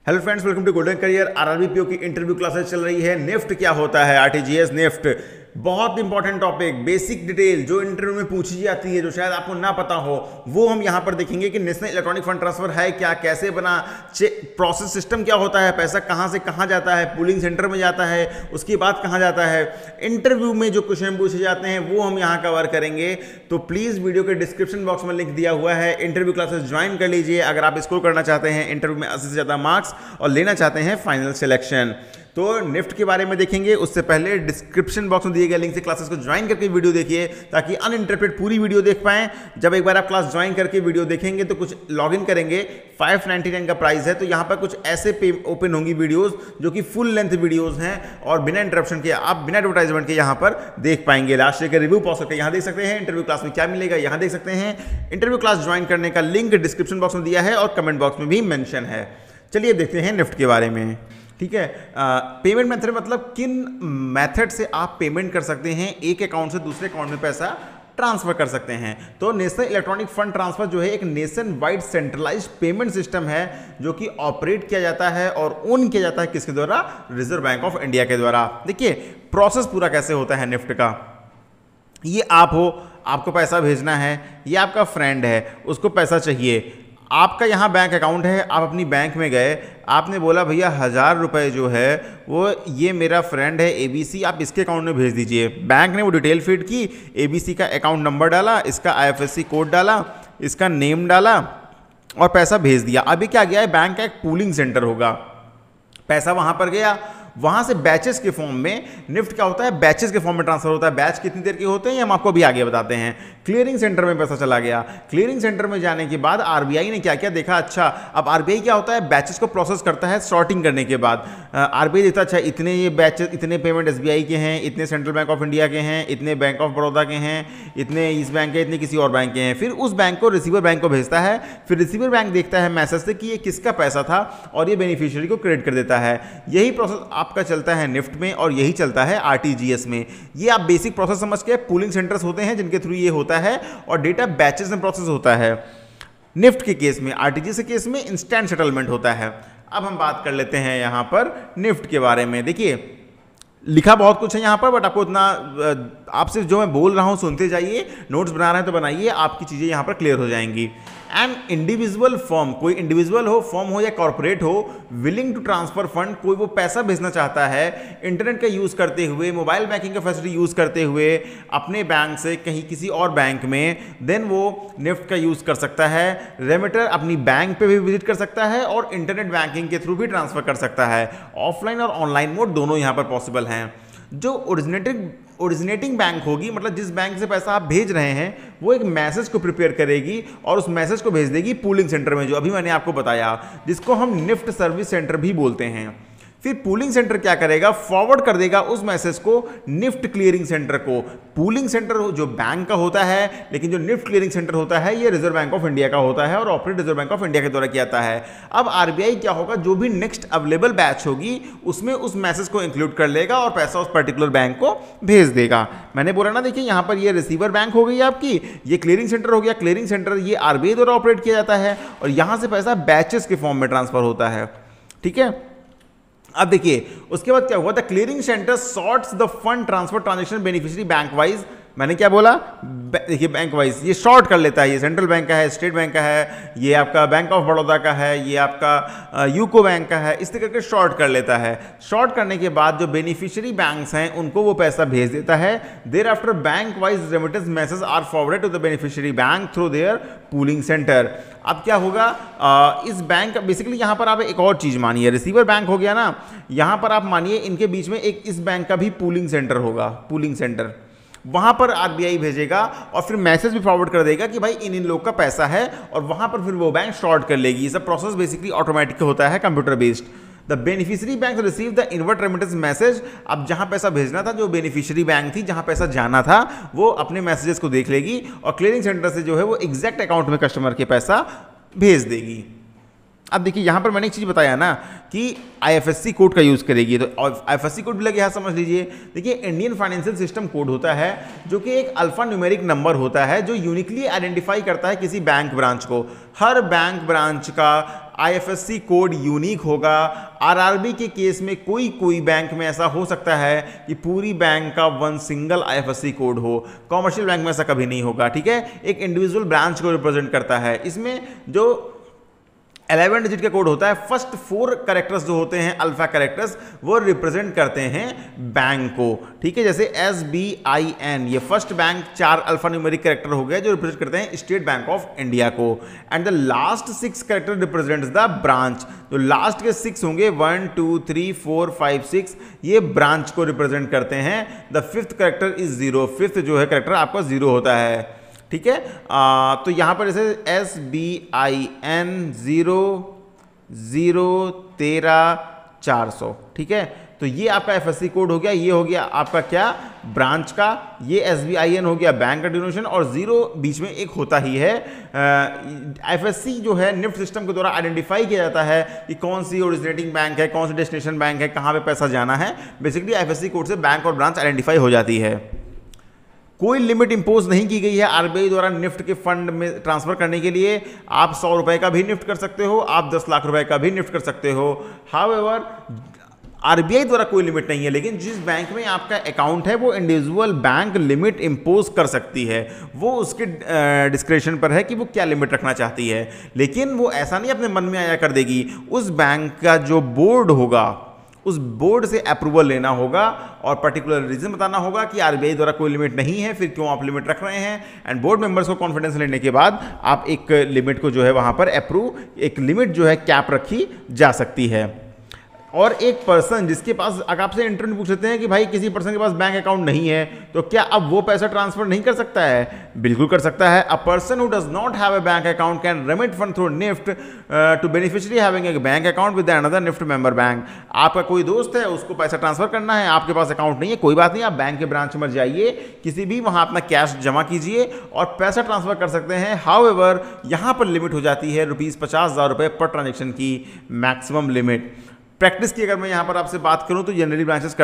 Hello friends, welcome to Golden Career. RRB PO की interview classes चल रही है। निफ्ट क्या होता है, आरटीजीएस निफ्ट, बहुत इंपॉर्टेंट टॉपिक, बेसिक डिटेल जो इंटरव्यू में पूछी जाती है, जो शायद आपको ना पता हो, वो हम यहां पर देखेंगे कि नेशनल इलेक्ट्रॉनिक फंड ट्रांसफर है क्या, कैसे बना, प्रोसेस सिस्टम क्या होता है, पैसा कहां से कहां जाता है, पूलिंग सेंटर में जाता है, उसके बाद कहां जाता है। इंटरव्यू में जो क्वेश्चन पूछे जाते हैं वो हम यहां कवर करेंगे। तो प्लीज वीडियो के डिस्क्रिप्शन बॉक्स में लिंक दिया हुआ है, इंटरव्यू क्लासेस ज्वाइन कर लीजिए अगर आप स्कोर करना चाहते हैं इंटरव्यू में 80 से ज्यादा मार्क्स और लेना चाहते हैं फाइनल सिलेक्शन। तो निफ्ट के बारे में देखेंगे, उससे पहले डिस्क्रिप्शन बॉक्स में दिए गए लिंक से क्लासेस को ज्वाइन करके वीडियो देखिए ताकि अनइंटरप्टेड पूरी वीडियो देख पाएं। जब एक बार आप क्लास ज्वाइन करके वीडियो देखेंगे तो कुछ लॉगिन करेंगे, 599 का प्राइस है, तो यहाँ पर कुछ ऐसे ओपन होंगी वीडियोस जो कि फुल लेंथ वीडियोस हैं और बिना इंटरप्शन के आप बिना एडवर्टाइजमेंट के यहाँ पर देख पाएंगे। लास्ट ईयर का रिव्यू पॉज करके यहाँ देख सकते हैं, इंटरव्यू क्लास में क्या मिलेगा यहाँ देख सकते हैं। इंटरव्यू क्लास ज्वाइन करने का लिंक डिस्क्रिप्शन बॉक्स में दिया है और कमेंट बॉक्स में भी मेंशन है। चलिए देखते हैं निफ्ट के बारे में। ठीक है, पेमेंट मेथड मतलब किन मेथड से आप पेमेंट कर सकते हैं, एक अकाउंट से दूसरे अकाउंट में पैसा ट्रांसफर कर सकते हैं। तो नेशनल इलेक्ट्रॉनिक फंड ट्रांसफर जो है एक nation wide centralised payment system है जो कि ऑपरेट किया जाता है और ओन किया जाता है किसके द्वारा, रिजर्व बैंक ऑफ इंडिया के द्वारा। देखिए प्रोसेस पूरा कैसे होता है निफ्ट का। ये आप हो, आपको पैसा भेजना है, ये आपका फ्रेंड है, उसको पैसा चाहिए, आपका यहाँ बैंक अकाउंट है, आप अपनी बैंक में गए, आपने बोला भैया 1000 रुपये जो है वो ये मेरा फ्रेंड है एबीसी, आप इसके अकाउंट में भेज दीजिए। बैंक ने वो डिटेल फीड की, एबीसी का अकाउंट नंबर डाला, इसका आईएफएससी कोड डाला, इसका नेम डाला और पैसा भेज दिया। अभी क्या गया है, बैंक का एक पूलिंग सेंटर होगा, पैसा वहाँ पर गया, वहां से बैचेस के फॉर्म में, निफ्ट क्या होता है, बैचेस के फॉर्म में ट्रांसफर होता है। बैच कितनी देर के होते हैं हम आपको अभी आगे बताते हैं। क्लियरिंग सेंटर में पैसा चला गया, क्लियरिंग सेंटर में जाने के बाद आरबीआई ने क्या क्या देखा, अच्छा अब आरबीआई क्या होता है, बैचेस को प्रोसेस करता है सॉर्टिंग करने के बाद। आरबीआई देखता है अच्छा इतने ये बैचेस, इतने पेमेंट एसबीआई के हैं, इतने सेंट्रल बैंक ऑफ इंडिया के हैं, इतने बैंक ऑफ बड़ौदा के हैं, इतने इस बैंक के, इतने किसी और बैंक के हैं। फिर उस बैंक को रिसीवर बैंक को भेजता है, फिर रिसीवर बैंक देखता है मैसेज से कि ये किसका पैसा था और ये बेनिफिशियरी को क्रेडिट कर देता है। यही प्रोसेस आपका चलता है निफ्ट में और यही चलता है आरटीजीएस में। ये आप बेसिक प्रोसेस समझ के, पूलिंग सेंटर्स होते हैं जिनके थ्रू ये होता है और डेटा बैचेस में प्रोसेस होता है। निफ्ट के केस में, आरटीजीएस के केस में इंस्टेंट सेटलमेंट होता है। अब हम बात कर लेते हैं यहां पर निफ्ट के बारे में। देखिए लिखा बहुत कुछ है यहाँ पर, बट आपको इतना, आपसे जो मैं बोल रहा हूँ सुनते जाइए, नोट्स बना रहे हैं तो बनाइए, आपकी चीज़ें यहाँ पर क्लियर हो जाएंगी। एंड इंडिविजुअल फर्म, कोई इंडिविजुअल हो, फर्म हो या कॉर्पोरेट हो, विलिंग टू ट्रांसफर फंड, कोई वो पैसा भेजना चाहता है इंटरनेट का यूज़ करते हुए, मोबाइल बैंकिंग का फैसिलिटी यूज़ करते हुए अपने बैंक से कहीं किसी और बैंक में, देन वो निफ्ट का यूज़ कर सकता है। रेमिटर अपनी बैंक पे भी विजिट कर सकता है और इंटरनेट बैंकिंग के थ्रू भी ट्रांसफर कर सकता है। ऑफलाइन और ऑनलाइन मोड दोनों यहाँ पर पॉसिबल हैं। जो ओरिजिनेटिंग बैंक होगी, मतलब जिस बैंक से पैसा आप भेज रहे हैं, वो एक मैसेज को प्रिपेयर करेगी और उस मैसेज को भेज देगी पूलिंग सेंटर में, जो अभी मैंने आपको बताया, जिसको हम निफ्ट सर्विस सेंटर भी बोलते हैं। फिर पूलिंग सेंटर क्या करेगा, फॉरवर्ड कर देगा उस मैसेज को निफ्ट क्लियरिंग सेंटर को। पूलिंग सेंटर जो बैंक का होता है, लेकिन जो निफ्ट क्लियरिंग सेंटर होता है ये रिजर्व बैंक ऑफ इंडिया का होता है और operate reserve bank of India के द्वारा किया जाता है। अब आरबीआई क्या होगा, जो भी नेक्स्ट अवेलेबल बैच होगी उसमें उस मैसेज को इंक्लूड कर लेगा और पैसा उस पर्टिकुलर बैंक को भेज देगा। मैंने बोला ना, देखिए यहाँ पर ये रिसीवर बैंक हो गई आपकी, ये क्लियरिंग सेंटर हो गया। क्लियरिंग सेंटर ये आरबीआई द्वारा ऑपरेट किया जाता है और यहाँ से पैसा बैचेस के फॉर्म में ट्रांसफर होता है। ठीक है, अब देखिए उसके बाद क्या हुआ था, clearing centre sorts the fund transfer transaction beneficiary bank wise. मैंने क्या बोला, देखिए बैंक वाइज ये शॉर्ट कर लेता है, ये सेंट्रल बैंक का है, स्टेट बैंक का है, ये आपका बैंक ऑफ बड़ौदा का है, ये आपका यूको बैंक का है, इस तरह करके शॉर्ट कर लेता है। शॉर्ट करने के बाद जो बेनिफिशियरी बैंक्स हैं उनको वो पैसा भेज देता है। Thereafter bank wise remittance message are forwarded to the beneficiary bank through their pooling centre. अब क्या होगा, इस बैंक, बेसिकली यहाँ पर आप एक और चीज़ मानिए, रिसीवर बैंक हो गया ना, यहाँ पर आप मानिए इनके बीच में एक इस बैंक का भी पूलिंग सेंटर होगा, पूलिंग सेंटर, वहां पर आरबीआई भेजेगा और फिर मैसेज भी फॉरवर्ड कर देगा कि भाई इन लोग का पैसा है और वहां पर फिर वो बैंक शॉर्ट कर लेगी। ये सब प्रोसेस बेसिकली ऑटोमेटिक होता है, computer based. The beneficiary bank receive the inward remittance message. अब जहां पैसा भेजना था, जो बेनिफिशियरी बैंक थी जहां पैसा जाना था, वो अपने मैसेजेस को देख लेगी और क्लियरिंग सेंटर से जो है वो एग्जैक्ट अकाउंट में कस्टमर के पैसा भेज देगी। अब देखिए यहाँ पर मैंने एक चीज़ बताया ना कि आईएफएससी कोड का यूज़ करेगी, तो आईएफएससी कोड भी लगे यहाँ समझ लीजिए। देखिए इंडियन फाइनेंशियल सिस्टम कोड होता है जो कि एक अल्फा न्यूमेरिक नंबर होता है जो यूनिकली आइडेंटिफाई करता है किसी बैंक ब्रांच को। हर बैंक ब्रांच का आईएफएससी कोड यूनिक होगा। आरआरबी के केस में कोई बैंक में ऐसा हो सकता है कि पूरी बैंक का वन सिंगल आईएफएससी कोड हो, कॉमर्शियल बैंक में ऐसा कभी नहीं होगा, ठीक है। एक इंडिविजुअल ब्रांच को रिप्रेजेंट करता है। इसमें जो 11 डिजिट का कोड होता है, फर्स्ट 4 कैरेक्टर्स जो होते हैं अल्फा कैरेक्टर्स, वो रिप्रेजेंट करते हैं बैंक को, ठीक है। जैसे SBIN, ये first bank 4 alpha numeric character हो गए जो रिप्रेजेंट करते हैं स्टेट बैंक ऑफ इंडिया को। And the last 6 character represents the branch. जो लास्ट के 6 होंगे 1 2 3 4 5 6, ये ब्रांच को रिप्रेजेंट करते हैं। The 5th character is 0, 5th जो है कैरेक्टर आपका 0 होता है, ठीक है। तो यहां पर जैसे SBIN 0 0 13 400, ठीक है। तो ये आपका एफएससी कोड हो गया, ये हो गया आपका क्या, ब्रांच का। ये SBIN हो गया बैंक का डिनोमिनेशन, और 0 बीच में एक होता ही है। एफएससी जो है निफ्ट सिस्टम के द्वारा आइडेंटिफाई किया जाता है कि कौन सी ओरिजिनेटिंग बैंक है, कौन सी डेस्टिनेशन बैंक है, कहां पे पैसा जाना है। बेसिकली एफएससी कोड से बैंक और ब्रांच आइडेंटिफाई हो जाती है। कोई लिमिट इंपोज नहीं की गई है आरबीआई द्वारा निफ्ट के फंड में ट्रांसफर करने के लिए। आप 100 रुपए का भी निफ्ट कर सकते हो, आप 10 लाख रुपए का भी निफ्ट कर सकते हो। हाउएवर आरबीआई द्वारा कोई लिमिट नहीं है, लेकिन जिस बैंक में आपका अकाउंट है वो इंडिविजुअल बैंक लिमिट इंपोज कर सकती है। वो उसके डिस्क्रिप्शन पर है कि वो क्या लिमिट रखना चाहती है, लेकिन वो ऐसा नहीं अपने मन में आया कर देगी। उस बैंक का जो बोर्ड होगा, उस बोर्ड से अप्रूवल लेना होगा और पर्टिकुलर रीजन बताना होगा कि आरबीआई द्वारा कोई लिमिट नहीं है, फिर क्यों आप लिमिट रख रहे हैं। एंड बोर्ड मेंबर्स को कॉन्फिडेंस लेने के बाद आप एक लिमिट को जो है वहां पर एक लिमिट जो है कैप रखी जा सकती है। और एक पर्सन जिसके पास, अगर आपसे इंटरव्यू में पूछ लेते हैं कि भाई किसी पर्सन के पास बैंक अकाउंट नहीं है, तो क्या अब वो पैसा ट्रांसफर नहीं कर सकता है? बिल्कुल कर सकता है। A person who does not have a bank account can remit fund through NEFT to beneficiary having a bank account with another NEFT member bank. आपका कोई दोस्त है, उसको पैसा ट्रांसफर करना है, आपके पास अकाउंट नहीं है, कोई बात नहीं, आप बैंक के ब्रांच में जाइए, किसी भी वहां अपना कैश जमा कीजिए और पैसा ट्रांसफर कर सकते हैं। हाउएवर यहां पर लिमिट हो जाती है ₹50,000 पर ट्रांजेक्शन की मैक्सिमम लिमिट। प्रैक्टिस की अगर मैं यहाँ पर आपसे बात करूँ तो जनरली ब्रांचेस